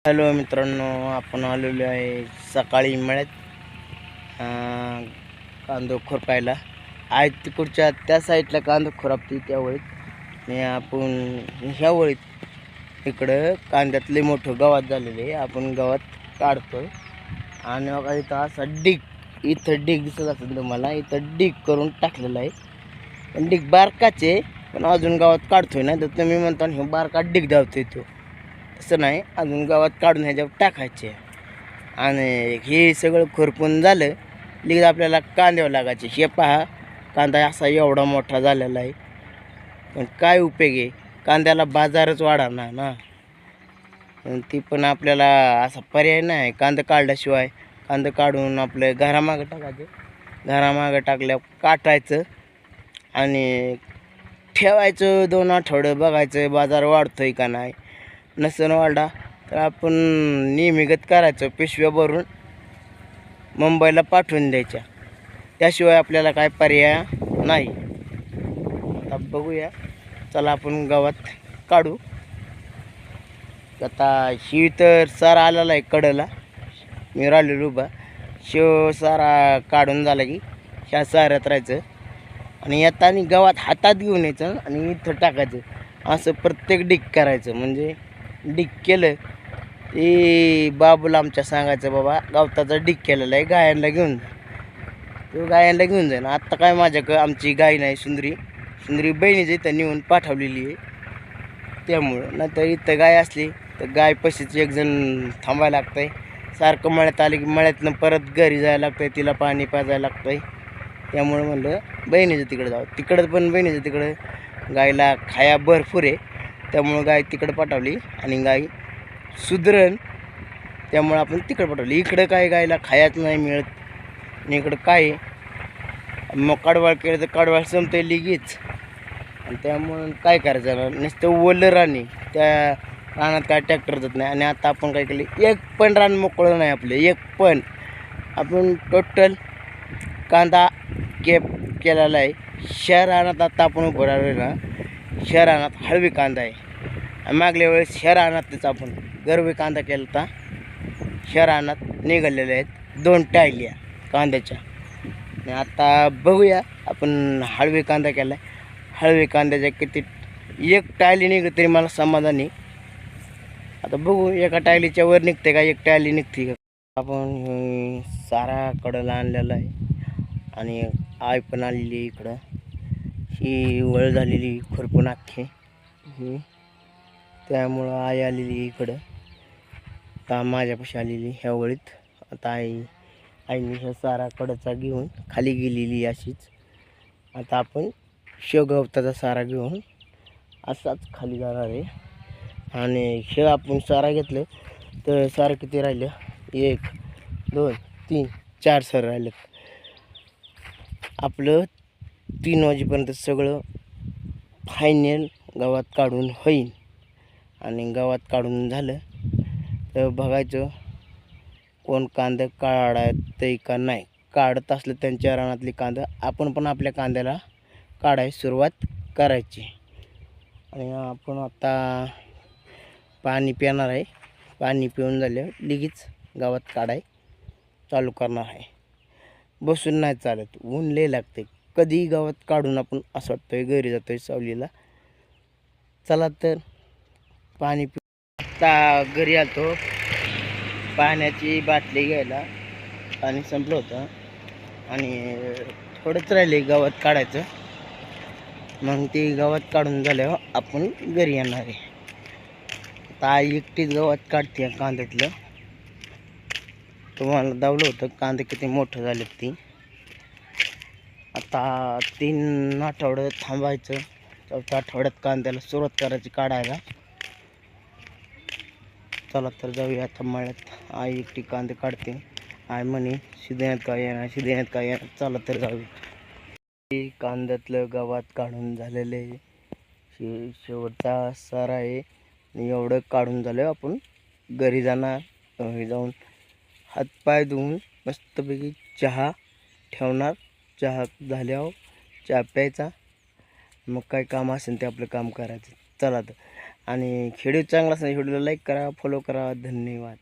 Hello मित्रांनो, आपण आलेलो आहे सकाळी मळ्यात कांदो खुरपायला. आज तिकडच्या त्या साईडला कांदो खुरपते त्या वळीत आणि आपण ह्या वळीत इकडं कांद्यातले मोठं गवत झालेले आहे. आपण गवत काढतोय आणि बघा इथं असा इथं डिग दिसत असेल तुम्हाला. इथं डिग करून टाकलेलं आहे. पण डिग बारकाचे पण अजून गवत काढतोय ना, तर तुम्ही म्हणता हे बारका डिग धावतोय तो. तसं नाही, अजून गावात काढून ह्याच्यावर टाकायचे आणि हे सगळं खुरपून झालं की आपल्याला कांद्यावर लागायचे. हे पहा, कांदा असा एवढा मोठा झालेला आहे, पण काय उपयोग आहे, कांद्याला बाजारच वाढणार ना. ती पण आपल्याला असा पर्याय नाही. कांदा काढल्याशिवाय कांदा काढून आपलं घरामागं टाकायचं. घरामागं टाकल्यावर काटायचं आणि ठेवायचं. 2 आठवडं बघायचं बाजार वाढतोय का नाही. नसन वाढला तर आपण नियमित करायचं, पिशव्या भरून मुंबईला पाठवून द्यायच्या. त्याशिवाय आपल्याला काय पर्याय नाही. आता बघूया, चला आपण गावात काढू. आता ही तर सारा आलेला आहे कडेला, मी राहिलेलो उभा. सारा काढून झाला की ह्या साऱ्यात राहायचं आणि येताना गावात हातात घेऊन यायचं आणि इथं टाकायचं. असं प्रत्येक डिग करायचं. म्हणजे डिग केलं ते बाबूला आमच्या सांगायचं, बाबा गवताचा डिग केलेला आहे, गायांना घेऊन जा. तो गायांना घेऊन जाईन. आत्ता काय माझ्याकडं आमची गाय नाही, सुंदरी बहिणीच इथं नेऊन पाठवलेली आहे. त्यामुळं नाहीतर इथं गाय असली तर गाय पशीच एकजण थांबायला लागतं आहे. सारखं मळ्यात आले की मळ्यातनं परत घरी जायला लागतं आहे, तिला पाणी पाजायला लागतं आहे. त्यामुळं म्हणलं बहिणीचं तिकडं जावं. तिकडं पण बहिणीचं तिकडं गायला खाया भरपूर आहे, त्यामुळं गाय तिकडं पाठवली आणि गाय सुधरण, त्यामुळं आपण तिकडं पाठवली. इकडं काय गायला खायच नाही मिळत आणि इकडं काय मग कडवाळ केलं तर कडवाळ संपतं लगेच. आणि त्यामुळं काय करायचं, नुसतं ओलं राणी त्या रानात काय ट्रॅक्टर जात नाही. आणि आता आपण काय केले, एक पण रान मोकळं नाही आपलं, एक पण. आपण टोटल कांदा केलेला आहे. रानात आता आपण उभं राहिलो ना, रानात हळवी कांदा आहे. मागल्या वेळेस रानातच आपण गरवी कांदा केला होता. रानात निघालेल्या आहेत 2 टायल्या कांद्याच्या. आणि आता बघूया, आपण हळवी कांदा केला आहे. हळवी कांद्याच्या किती एक टायली निघत तरी मला समाधानी. आता बघू एका टायलीच्या वर निघते का, एक टायली निघते का. आपण सारा कडला आणलेला आहे आणि आय पण आलेली इकडं. ही वळ झालेली खुरपून अख्खी ही, त्यामुळं आई आलेली इकडं. आता माझ्यापाशी आलेली ह्या वळीत. आता आईने ह्या सारा कडचा घेऊन खाली गेलेली अशीच. आता आपण शेवगवताचा सारा घेऊन असाच खाली जाणार आहे. आणि हे आपण सारा घेतलं तर सारा किती राहिलं, 1 2 3 4 सर राहिलं. आपलं 3 वाजेपर्यंत सगळं फायनल गावात काढून होईल. आणि गावात काढून झालं तर बघायचं कोण कांदा काढायचं का नाही. काढत असलं त्यांच्या रानातली कांदा आपण पण आपल्या कांद्याला काढायला सुरुवात करायची. आणि आपण आता पाणी पिणार आहे. पाणी पिऊन झालं लगेच गावात काढाय चालू करणार आहे. बसून नाही चालत, ऊन लय लागते. कधीही गावात काढून आपण असं वाटतंय घरी जातोय सावलीला. चला तर पाणी आता घरी आलतो पाण्याची बाटली घ्यायला. पाणी संपलं होतं आणि थोडंच राहिले गावात काढायचं. मग ते गावात काढून झाल्यावर आपण घरी येणार आहे. आता एकटीच गावात काढते कांद्यातलं. तुम्हाला दावलं होतं कांदे किती मोठं झाले ती. आता 3 आठवडं थांबायचं, 4थ्या आठवड्यात कांद्याला सुरुवात करायची काढायला. चला तर जाऊया आता मळ्यात. आई एकटी कांदे काढते. आई म्हणे शिदेण्यात काय येणार, शिदेण्यात काय येणार. चला तर जाऊया. कांद्यातलं गावात काढून झालेलं आहे. शेवटचा सारा आहे. एवढं काढून झालं आपण घरी जाणार. घरी जाऊन हातपाय धुवून मस्तपैकी चहा ठेवणार. चहा झाल्यावर चहा प्यायचा. मग काय काम असेल ते आपलं काम करायचं. चला तर आणि व्हिडिओ चांगला असेल व्हिडिओला लाईक करा, फॉलो करा. धन्यवाद.